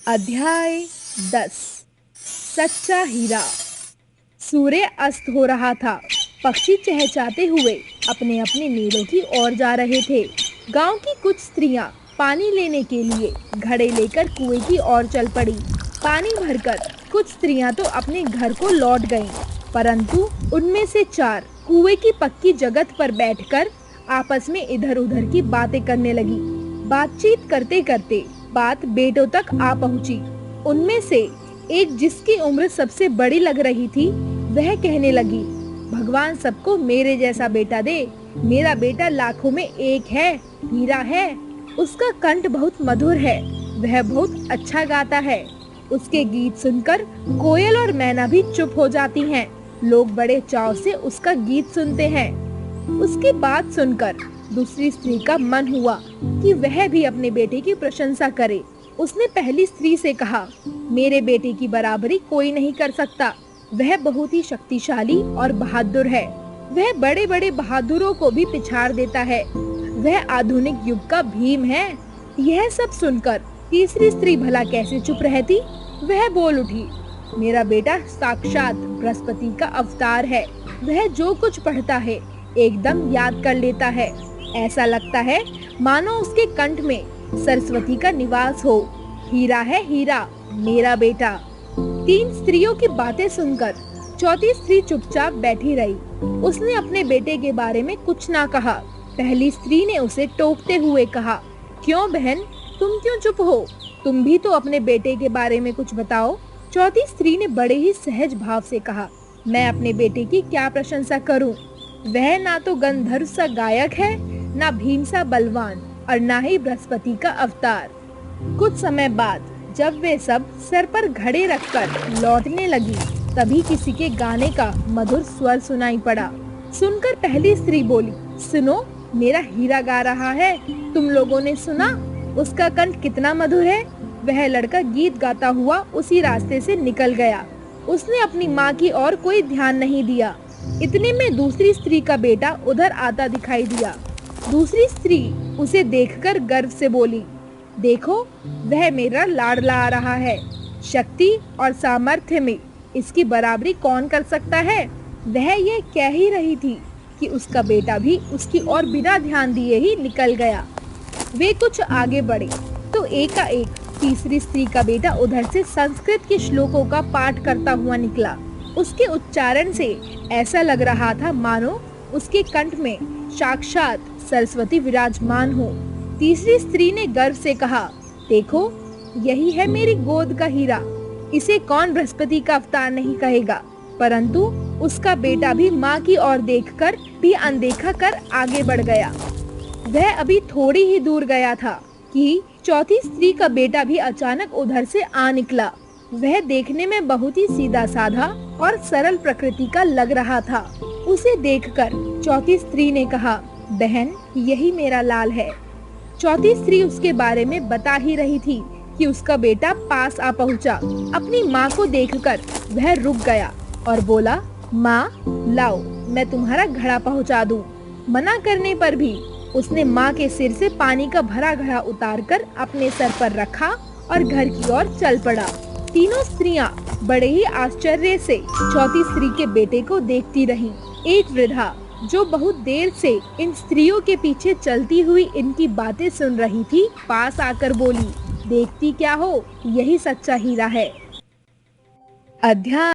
अध्याय 10। सच्चा हीरा। सूर्य अस्त हो रहा था। पक्षी चहचहाते हुए अपने अपने नीड़ों की ओर जा रहे थे। गांव की कुछ स्त्रियां पानी लेने के लिए घड़े लेकर कुएं की ओर चल पड़ी। पानी भरकर कुछ स्त्रियां तो अपने घर को लौट गईं, परंतु उनमें से 4 कुएं की पक्की जगत पर बैठकर आपस में इधर-उधर की बातें करने लगी। बातचीत करते करते बात बेटों तक आ पहुंची। उनमें से एक, जिसकी उम्र सबसे बड़ी लग रही थी, वह कहने लगी, भगवान सबको मेरे जैसा बेटा दे। मेरा बेटा लाखों में एक है, हीरा है। उसका कंठ बहुत मधुर है, वह बहुत अच्छा गाता है। उसके गीत सुनकर कोयल और मैना भी चुप हो जाती हैं। लोग बड़े चाव से उसका गीत सुनते हैं। उसकी बात सुनकर दूसरी स्त्री का मन हुआ कि वह भी अपने बेटे की प्रशंसा करे। उसने पहली स्त्री से कहा, मेरे बेटे की बराबरी कोई नहीं कर सकता। वह बहुत ही शक्तिशाली और बहादुर है। वह बड़े बड़े बहादुरों को भी पिछाड़ देता है। वह आधुनिक युग का भीम है। यह सब सुनकर तीसरी स्त्री भला कैसे चुप रहती। वह बोल उठी, मेरा बेटा साक्षात बृहस्पति का अवतार है। वह जो कुछ पढ़ता है एकदम याद कर लेता है। ऐसा लगता है मानो उसके कंठ में सरस्वती का निवास हो। हीरा है हीरा, मेरा बेटा। 3 स्त्रियों की बातें सुनकर चौथी स्त्री चुपचाप बैठी रही। उसने अपने बेटे के बारे में कुछ ना कहा। पहली स्त्री ने उसे टोकते हुए कहा, क्यों बहन, तुम क्यों चुप हो? तुम भी तो अपने बेटे के बारे में कुछ बताओ। चौथी स्त्री ने बड़े ही सहज भाव से कहा, मैं अपने बेटे की क्या प्रशंसा करूं? वह ना तो गंधर्व सा गायक है, ना भीम सा बलवान, और ना ही बृहस्पति का अवतार। कुछ समय बाद जब वे सब सर पर घड़े रखकर लौटने लगी, तभी किसी के गाने का मधुर स्वर सुनाई पड़ा। सुनकर पहली स्त्री बोली, सुनो, मेरा हीरा गा रहा है। तुम लोगों ने सुना? उसका कंठ कितना मधुर है। वह लड़का गीत गाता हुआ उसी रास्ते से निकल गया। उसने अपनी माँ की ओर कोई ध्यान नहीं दिया। इतने में दूसरी स्त्री का बेटा उधर आता दिखाई दिया। दूसरी स्त्री उसे देखकर गर्व से बोली, देखो, वह मेरा लाडला आ रहा है। शक्ति और सामर्थ्य में इसकी बराबरी कौन कर सकता है? वह ये कह ही रही थी कि उसका बेटा भी उसकी ओर बिना ध्यान दिए ही निकल गया। वे कुछ आगे बढ़े तो एकाएक तीसरी स्त्री का बेटा उधर से संस्कृत के श्लोकों का पाठ करता हुआ निकला। उसके उच्चारण से ऐसा लग रहा था मानो उसके कंठ में साक्षात सरस्वती विराजमान हो। तीसरी स्त्री ने गर्व से कहा, देखो, यही है मेरी गोद का हीरा। इसे कौन बृहस्पति का अवतार नहीं कहेगा। परंतु उसका बेटा भी माँ की ओर देखकर भी अनदेखा कर आगे बढ़ गया। वह अभी थोड़ी ही दूर गया था कि चौथी स्त्री का बेटा भी अचानक उधर से आ निकला। वह देखने में बहुत ही सीधा साधा और सरल प्रकृति का लग रहा था। उसे देखकर चौथी स्त्री ने कहा, बहन, यही मेरा लाल है। चौथी स्त्री उसके बारे में बता ही रही थी कि उसका बेटा पास आ पहुंचा। अपनी माँ को देखकर वह रुक गया और बोला, माँ, लाओ, मैं तुम्हारा घड़ा पहुंचा दूं। मना करने पर भी उसने माँ के सिर से पानी का भरा घड़ा उतारकर अपने सर पर रखा और घर की ओर चल पड़ा। तीनों स्त्रियां बड़े ही आश्चर्य से चौथी स्त्री के बेटे को देखती रहीं। एक वृद्धा जो बहुत देर से इन स्त्रियों के पीछे चलती हुई इनकी बातें सुन रही थी, पास आकर बोली, देखती क्या हो, यही सच्चा हीरा है। अध्याय